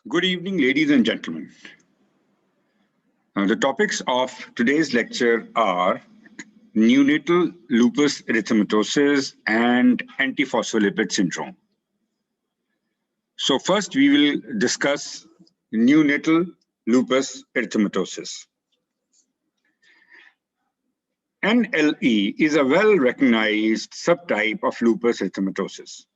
Good evening, ladies and gentlemen. The topics of today's lecture are neonatal lupus erythematosus and antiphospholipid syndrome. So first we will discuss neonatal lupus erythematosus. NLE is a well-recognized subtype of lupus erythematosus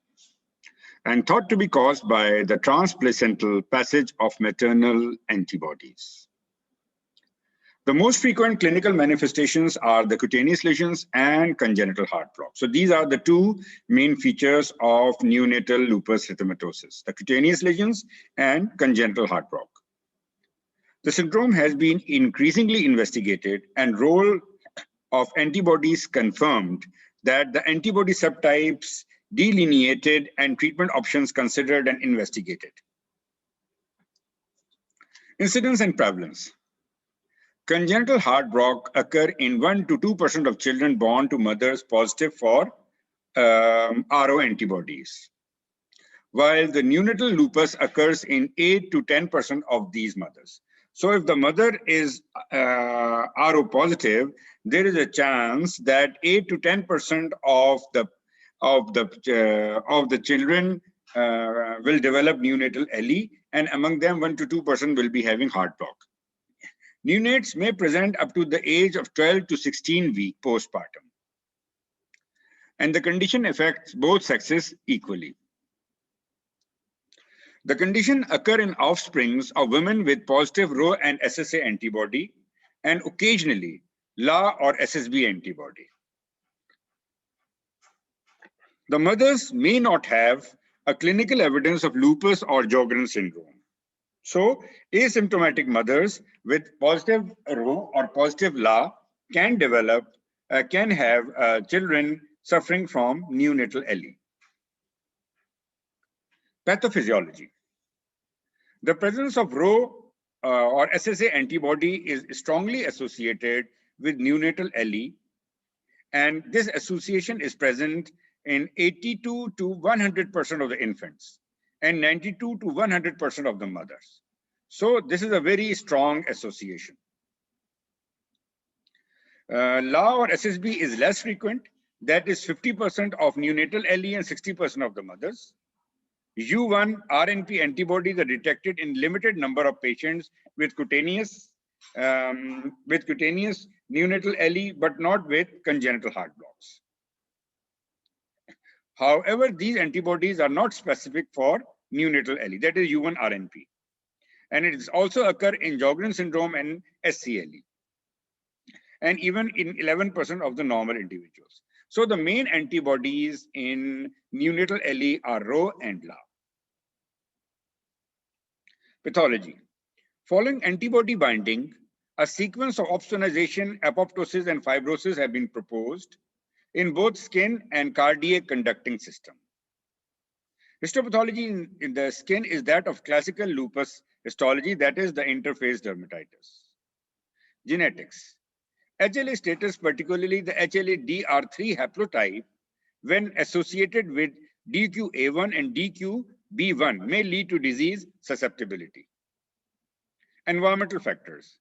and thought to be caused by the transplacental passage of maternal antibodies. The most frequent clinical manifestations are the cutaneous lesions and congenital heart block. So these are the two main features of neonatal lupus erythematosus, the cutaneous lesions and congenital heart block. The syndrome has been increasingly investigated and role of antibodies confirmed that the antibody subtypes delineated and treatment options considered and investigated. Incidence and prevalence. Congenital heart block occur in 1 to 2% of children born to mothers positive for RO antibodies, while the neonatal lupus occurs in 8 to 10% of these mothers. So if the mother is RO positive, there is a chance that 8 to 10% of the children will develop neonatal LE, and among them 1 to 2% will be having heart block. Neonates may present up to the age of 12 to 16 weeks postpartum, and the condition affects both sexes equally. The condition occurs in offsprings of women with positive Rho and SSA antibody and occasionally La or SSB antibody. The mothers may not have a clinical evidence of lupus or Sjogren's syndrome. So asymptomatic mothers with positive Rho or positive La can have children suffering from neonatal LE. Pathophysiology. The presence of Rho or SSA antibody is strongly associated with neonatal LE, and this association is present in 82 to 100% of the infants and 92 to 100% of the mothers. So this is a very strong association. La or SSB is less frequent. That is 50% of neonatal LE and 60% of the mothers. U1 RNP antibodies are detected in limited number of patients with cutaneous neonatal LE, but not with congenital heart blocks. However, these antibodies are not specific for neonatal LE, that is U1 RNP. And it is also occur in Sjogren's syndrome and SCLE, and even in 11% of the normal individuals. So the main antibodies in neonatal LE are Rho and La. Pathology. Following antibody binding, a sequence of opsonization, apoptosis, and fibrosis have been proposed in both skin and cardiac conducting system. Histopathology in the skin is that of classical lupus histology, that is the interface dermatitis. Genetics. HLA status, particularly the HLA-DR3 haplotype, when associated with DQA1 and DQB1, may lead to disease susceptibility. Environmental factors.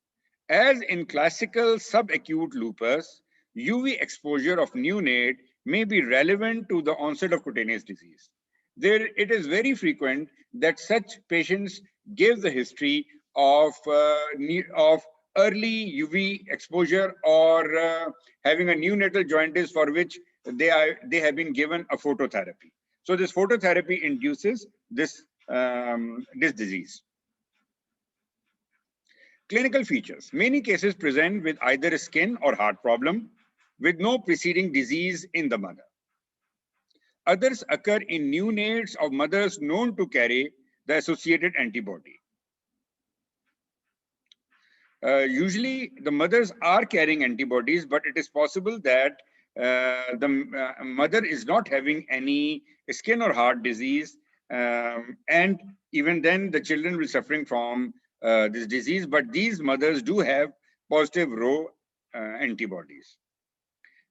As in classical subacute lupus, UV exposure of neonate may be relevant to the onset of cutaneous disease. It is very frequent that such patients give the history of early UV exposure or having a neonatal jaundice for which they have been given a phototherapy. So this phototherapy induces this disease. Clinical features. Many cases present with either a skin or heart problem with no preceding disease in the mother. Others occur in neonates of mothers known to carry the associated antibody. Usually the mothers are carrying antibodies, but it is possible that the mother is not having any skin or heart disease, and even then the children will be suffering from this disease, but these mothers do have positive Rho antibodies.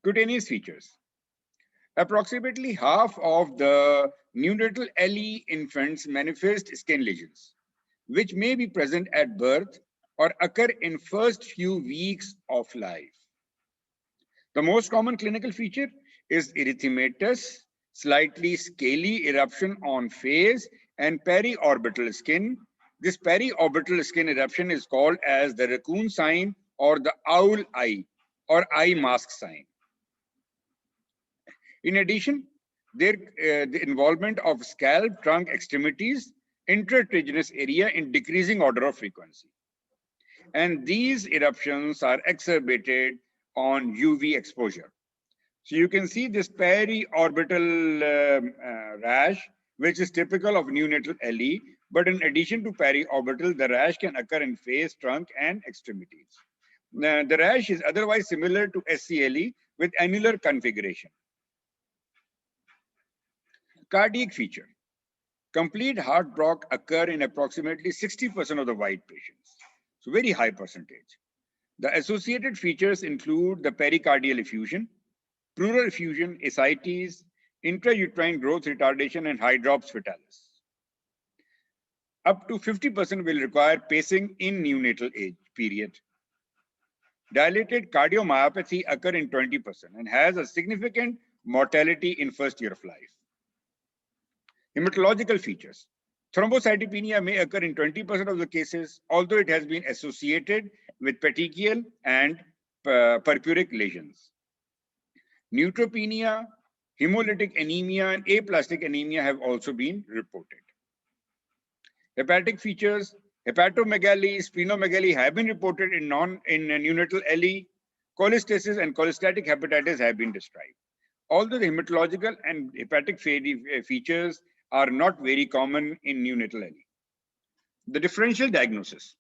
Cutaneous features. Approximately half of the neonatal LE infants manifest skin lesions. which may be present at birth or occur in first few weeks of life. The most common clinical feature is erythematous, slightly scaly eruption on face and periorbital skin. This periorbital skin eruption is called as the raccoon sign or the owl eye or eye mask sign. In addition, the involvement of scalp, trunk, extremities, intertriginous area in decreasing order of frequency. And these eruptions are exacerbated on UV exposure. So you can see this periorbital rash, which is typical of neonatal LE, but in addition to periorbital, the rash can occur in face, trunk, and extremities. The rash is otherwise similar to SCLE with annular configuration. Cardiac feature. Complete heart block occur in approximately 60% of the white patients. So very high percentage. The associated features include the pericardial effusion, pleural effusion, ascites, intrauterine growth retardation, and hydrops fetalis. Up to 50% will require pacing in neonatal age period. Dilated cardiomyopathy occur in 20% and has a significant mortality in first year of life. Hematological features. Thrombocytopenia may occur in 20% of the cases, although it has been associated with petechial and purpuric lesions. Neutropenia, hemolytic anemia, and aplastic anemia have also been reported. Hepatic features, hepatomegaly, splenomegaly have been reported in neonatal LE. Cholestasis and cholestatic hepatitis have been described. Although the hematological and hepatic features are not very common in neonatal LE. The differential diagnosis.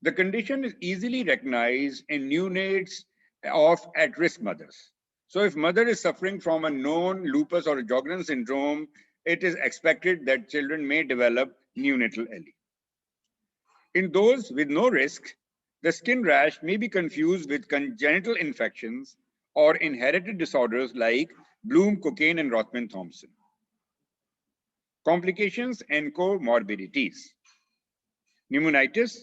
The condition is easily recognized in neonates of at-risk mothers. So if mother is suffering from a known lupus or a Sjogren's syndrome, it is expected that children may develop neonatal LE. In those with no risk, the skin rash may be confused with congenital infections or inherited disorders like Bloom, Cockayne, and Rothman-Thompson. Complications and comorbidities. Pneumonitis,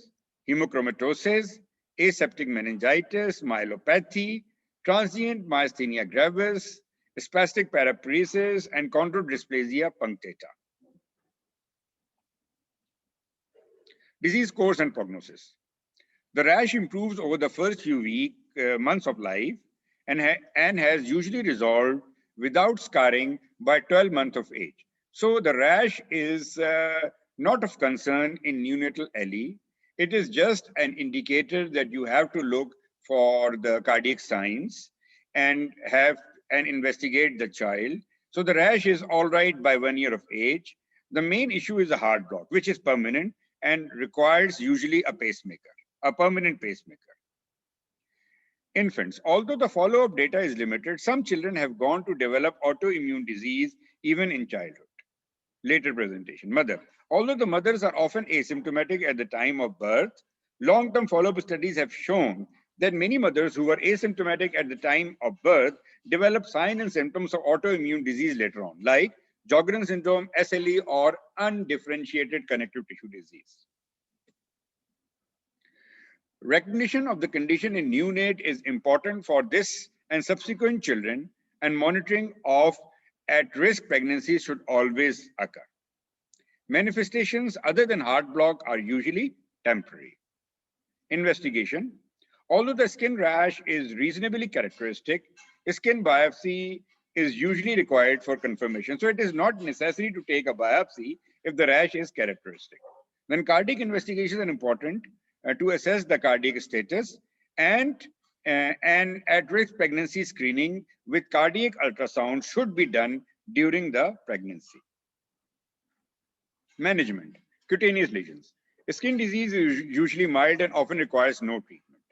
hemochromatosis, aseptic meningitis, myelopathy, transient myasthenia gravis, spastic paraparesis, and chondrodysplasia punctata. Disease course and prognosis. The rash improves over the first few months of life and has usually resolved without scarring by 12 months of age. So the rash is not of concern in neonatal LE. It is just an indicator that you have to look for the cardiac signs and investigate the child. So the rash is all right by 1 year of age. The main issue is a heart block, which is permanent and requires usually a pacemaker, a permanent pacemaker. Infants, although the follow-up data is limited, some children have gone to develop autoimmune disease even in childhood. Later presentation. Mother. Although the mothers are often asymptomatic at the time of birth, long-term follow-up studies have shown that many mothers who were asymptomatic at the time of birth develop signs and symptoms of autoimmune disease later on, like Sjogren's syndrome, SLE, or undifferentiated connective tissue disease. Recognition of the condition in neonate is important for this and subsequent children, and monitoring of at-risk pregnancies should always occur. Manifestations other than heart block are usually temporary. Investigation. Although the skin rash is reasonably characteristic, a skin biopsy is usually required for confirmation. So it is not necessary to take a biopsy if the rash is characteristic. Then cardiac investigations are important to assess the cardiac status, and at-risk pregnancy screening with cardiac ultrasound should be done during the pregnancy. Management. Cutaneous lesions. Skin disease is usually mild and often requires no treatment.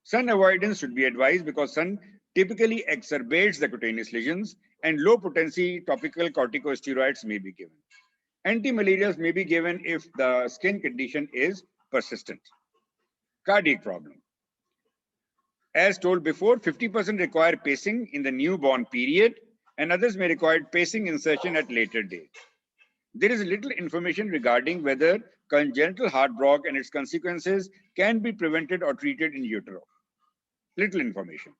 Sun avoidance should be advised because sun typically exacerbates the cutaneous lesions, and low potency topical corticosteroids may be given. Anti-malarials may be given if the skin condition is persistent. Cardiac problem. As told before, 50% require pacing in the newborn period, and others may require pacing insertion at later date. There is little information regarding whether congenital heart block and its consequences can be prevented or treated in utero. Little information.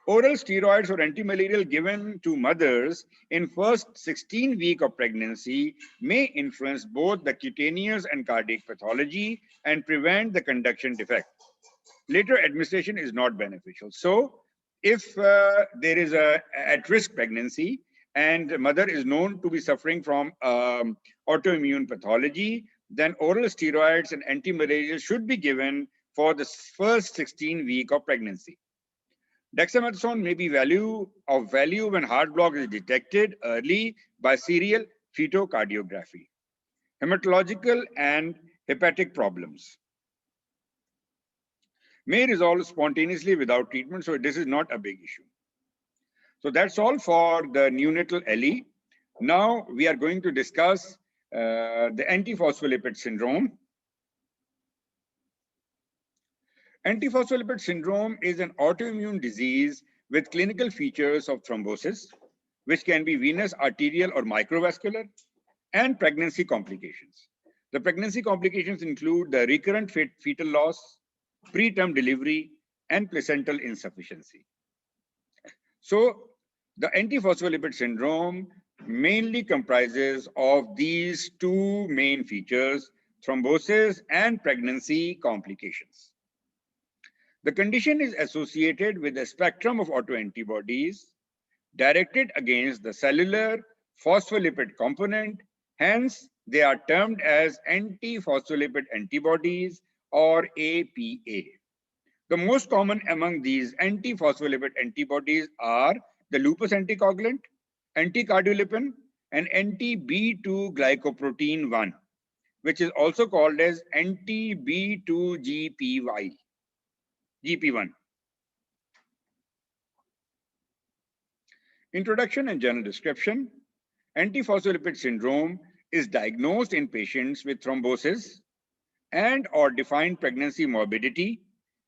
Oral steroids or anti-malarial given to mothers in first 16 weeks of pregnancy may influence both the cutaneous and cardiac pathology and prevent the conduction defect. Later administration is not beneficial. So if there is a at-risk pregnancy and the mother is known to be suffering from autoimmune pathology, then oral steroids and anti-malarial should be given for the first 16 weeks of pregnancy. Dexamethasone may be of value when heart block is detected early by serial fetocardiography. Hematological and hepatic problems may resolve spontaneously without treatment, so this is not a big issue. So that's all for the neonatal LE. Now we are going to discuss the antiphospholipid syndrome. Antiphospholipid syndrome is an autoimmune disease with clinical features of thrombosis, which can be venous, arterial, or microvascular, and pregnancy complications. The pregnancy complications include the recurrent fetal loss, preterm delivery, and placental insufficiency. So the antiphospholipid syndrome mainly comprises of these two main features, thrombosis and pregnancy complications. The condition is associated with a spectrum of autoantibodies directed against the cellular phospholipid component. Hence, they are termed as antiphospholipid antibodies or APA. The most common among these antiphospholipid antibodies are the lupus anticoagulant, anticardiolipin, and anti-B2 glycoprotein 1, which is also called as anti-B2 GP1. Introduction and general description. Antiphospholipid syndrome is diagnosed in patients with thrombosis and or defined pregnancy morbidity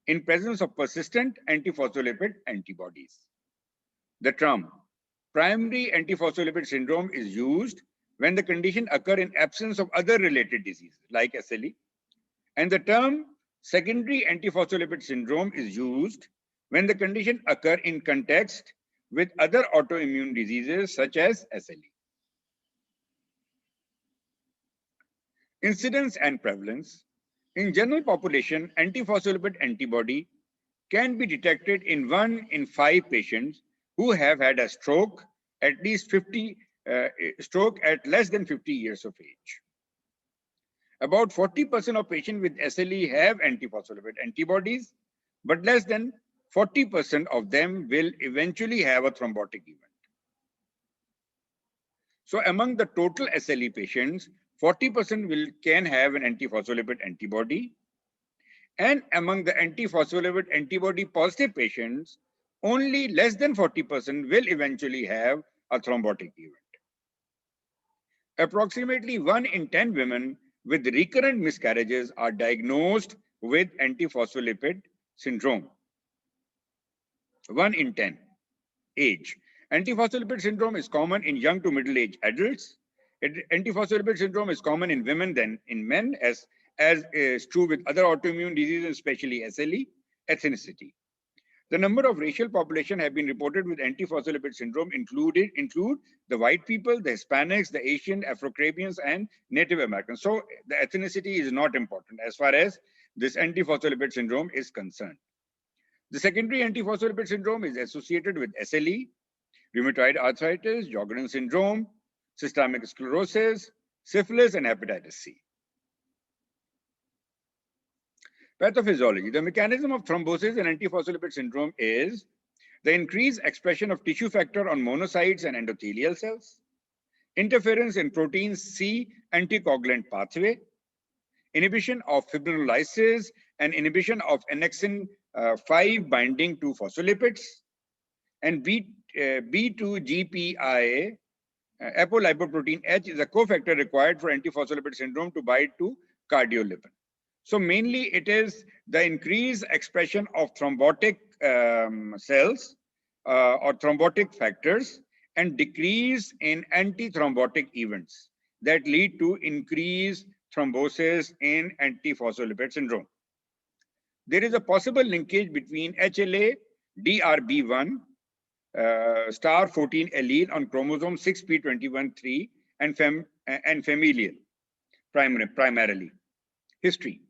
in presence of persistent antiphospholipid antibodies. The term primary antiphospholipid syndrome is used when the condition occurs in absence of other related diseases like SLE, and the term secondary antiphospholipid syndrome is used when the condition occurs in context with other autoimmune diseases such as SLE. Incidence and prevalence. In general population, antiphospholipid antibody can be detected in 1 in 5 patients who have had a stroke at less than 50 years of age. About 40% of patients with SLE have antiphospholipid antibodies, but less than 40% of them will eventually have a thrombotic event. So among the total SLE patients, 40% can have an antiphospholipid antibody. And among the antiphospholipid antibody positive patients, only less than 40% will eventually have a thrombotic event. Approximately 1 in 10 women with recurrent miscarriages are diagnosed with antiphospholipid syndrome. 1 in 10. Age. Antiphospholipid syndrome is common in young to middle-aged adults. Antiphospholipid syndrome is common in women than in men, as is true with other autoimmune diseases, especially SLE. Ethnicity. The number of racial population have been reported with antiphospholipid syndrome include the white people, the Hispanics, the Asian, Afro-Caribbeans, and Native Americans. So the ethnicity is not important as far as this antiphospholipid syndrome is concerned. The secondary antiphospholipid syndrome is associated with SLE, rheumatoid arthritis, Sjogren's syndrome, systemic sclerosis, syphilis, and hepatitis C. Pathophysiology. The mechanism of thrombosis and antiphospholipid syndrome is the increased expression of tissue factor on monocytes and endothelial cells, interference in protein C anticoagulant pathway, inhibition of fibrinolysis, and inhibition of annexin 5 binding to phospholipids, and B2GPI, apolipoprotein H, is a cofactor required for antiphospholipid syndrome to bind to cardiolipin. So mainly it is the increased expression of thrombotic cells or thrombotic factors and decrease in antithrombotic events, that lead to increased thrombosis in antiphospholipid syndrome. There is a possible linkage between HLA DRB1 star 14 allele on chromosome 6p21.3 and familial primarily. History.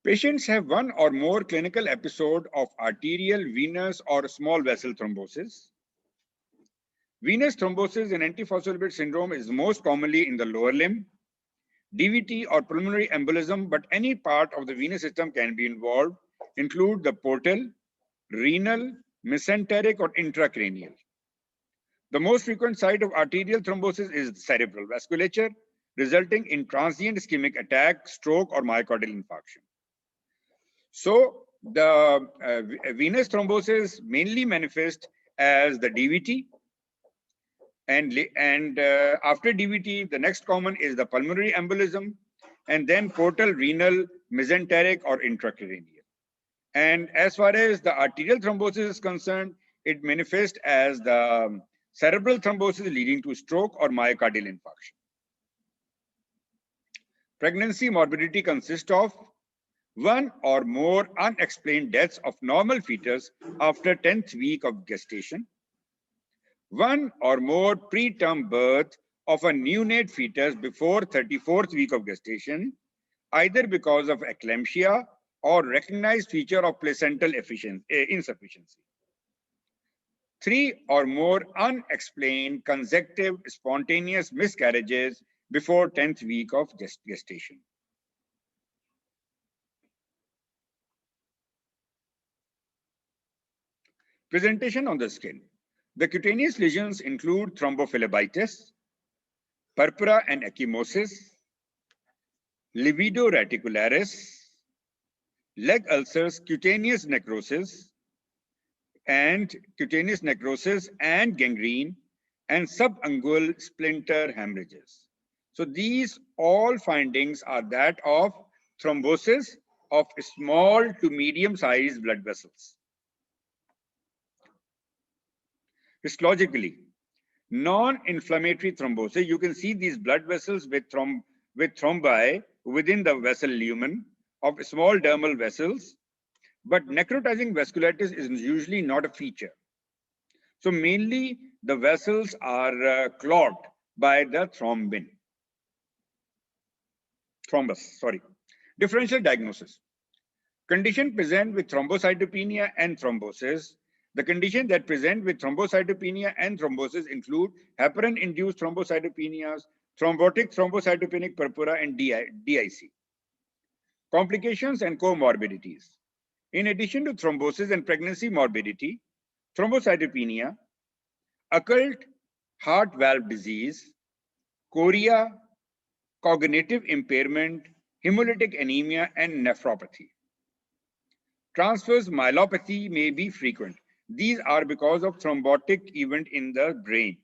Patients have one or more clinical episode of arterial, venous, or small vessel thrombosis. Venous thrombosis in antiphospholipid syndrome is most commonly in the lower limb. DVT or pulmonary embolism, but any part of the venous system can be involved, include the portal, renal, mesenteric, or intracranial. The most frequent site of arterial thrombosis is the cerebral vasculature, resulting in transient ischemic attack, stroke, or myocardial infarction. So the venous thrombosis mainly manifest as the DVT, and after DVT, the next common is the pulmonary embolism, and then portal, renal, mesenteric, or intracranial. And as far as the arterial thrombosis is concerned, it manifests as the cerebral thrombosis leading to stroke or myocardial infarction. Pregnancy morbidity consists of one or more unexplained deaths of normal fetus after 10th week of gestation, one or more preterm birth of a neonate fetus before 34th week of gestation, either because of eclampsia or recognized feature of placental insufficiency. Three or more unexplained consecutive spontaneous miscarriages before 10th week of gestation. Presentation on the skin. The cutaneous lesions include thrombophlebitis, purpura and ecchymosis, livedo reticularis, leg ulcers, cutaneous necrosis and gangrene, and subungual splinter hemorrhages. So these all findings are that of thrombosis of small to medium-sized blood vessels. Histologically, non-inflammatory thrombosis, you can see these blood vessels with thrombi within the vessel lumen of small dermal vessels, but necrotizing vasculitis is usually not a feature. So mainly the vessels are clogged by the thrombus. Differential diagnosis. Condition present with thrombocytopenia and thrombosis. The condition that present with thrombocytopenia and thrombosis include heparin-induced thrombocytopenias, thrombotic thrombocytopenic purpura, and DIC. Complications and comorbidities. In addition to thrombosis and pregnancy morbidity, thrombocytopenia, occult heart valve disease, chorea, cognitive impairment, hemolytic anemia, and nephropathy. Transverse myelopathy may be frequent. These are because of thrombotic event in the brain.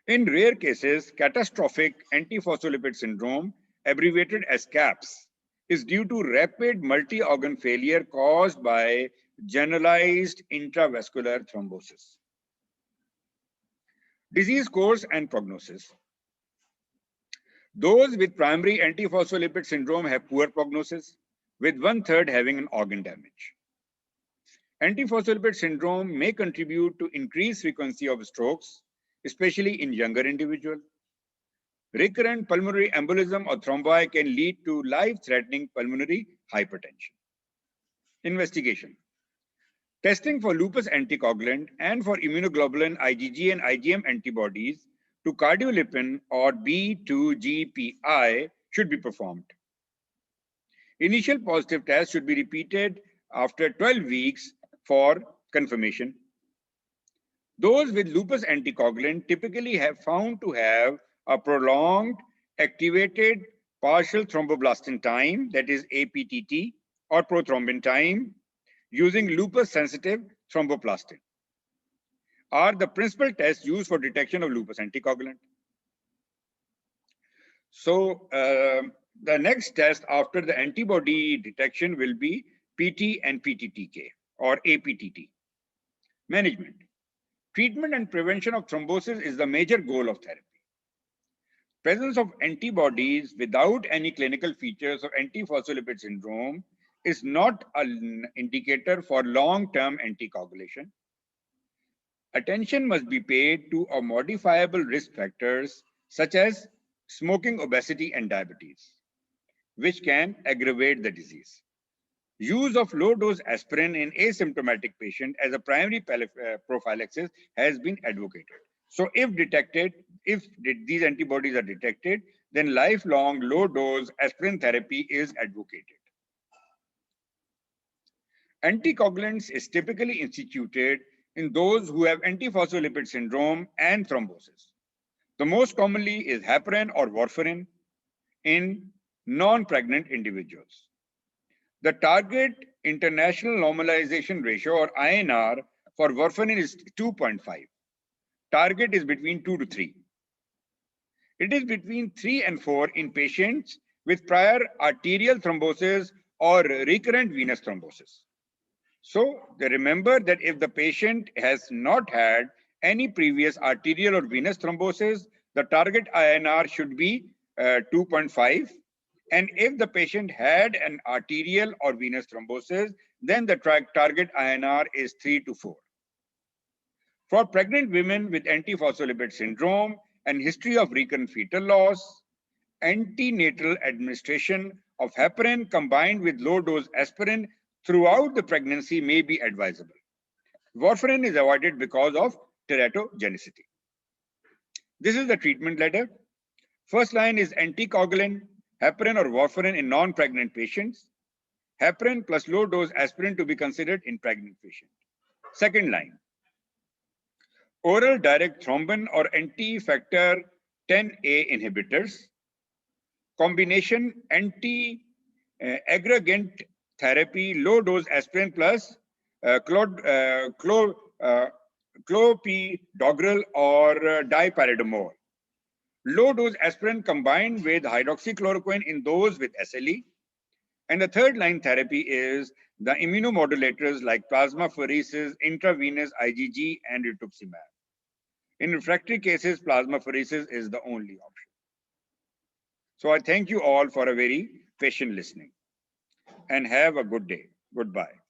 In rare cases, catastrophic antiphospholipid syndrome, abbreviated as CAPS, is due to rapid multi-organ failure caused by generalized intravascular thrombosis. Disease course and prognosis. Those with primary antiphospholipid syndrome have poor prognosis, with 1/3 having an organ damage. Antiphospholipid syndrome may contribute to increased frequency of strokes, especially in younger individuals. Recurrent pulmonary embolism or thrombi can lead to life-threatening pulmonary hypertension. Investigation. Testing for lupus anticoagulant and for immunoglobulin IgG and IgM antibodies to cardiolipin or B2GPI should be performed. Initial positive tests should be repeated after 12 weeks for confirmation. Those with lupus anticoagulant typically have found to have a prolonged activated partial thromboblastin time, that is APTT, or prothrombin time, using lupus-sensitive thromboplastin, are the principal tests used for detection of lupus anticoagulant. So the next test after the antibody detection will be PT and PTTK or APTT. Management. Treatment and prevention of thrombosis is the major goal of therapy. Presence of antibodies without any clinical features of antiphospholipid syndrome is not an indicator for long-term anticoagulation. Attention must be paid to modifiable risk factors such as smoking, obesity, and diabetes, which can aggravate the disease. Use of low-dose aspirin in asymptomatic patients as a primary prophylaxis has been advocated. So if these antibodies are detected, then lifelong low-dose aspirin therapy is advocated. Anticoagulants is typically instituted in those who have antiphospholipid syndrome and thrombosis. The most commonly is heparin or warfarin in non-pregnant individuals. The target international normalization ratio or INR for warfarin is 2.5. Target is between 2 to 3. It is between 3 and 4 in patients with prior arterial thrombosis or recurrent venous thrombosis. So remember that if the patient has not had any previous arterial or venous thrombosis, the target INR should be 2.5. And if the patient had an arterial or venous thrombosis, then the target INR is 3 to 4. For pregnant women with antiphospholipid syndrome and history of recurrent fetal loss, antenatal administration of heparin combined with low-dose aspirin throughout the pregnancy may be advisable. Warfarin is avoided because of teratogenicity. This is the treatment letter. First line is anticoagulant, heparin or warfarin in non-pregnant patients. Heparin plus low-dose aspirin to be considered in pregnant patients. Second line, oral direct thrombin or anti-factor 10A inhibitors. Combination anti-aggregant therapy, low-dose aspirin plus clopidogrel or dipyridamole. Low-dose aspirin combined with hydroxychloroquine in those with SLE. And the third line therapy is the immunomodulators like plasmapheresis, intravenous IgG, and rituximab. In refractory cases, plasmapheresis is the only option. So I thank you all for a very patient listening and have a good day. Goodbye.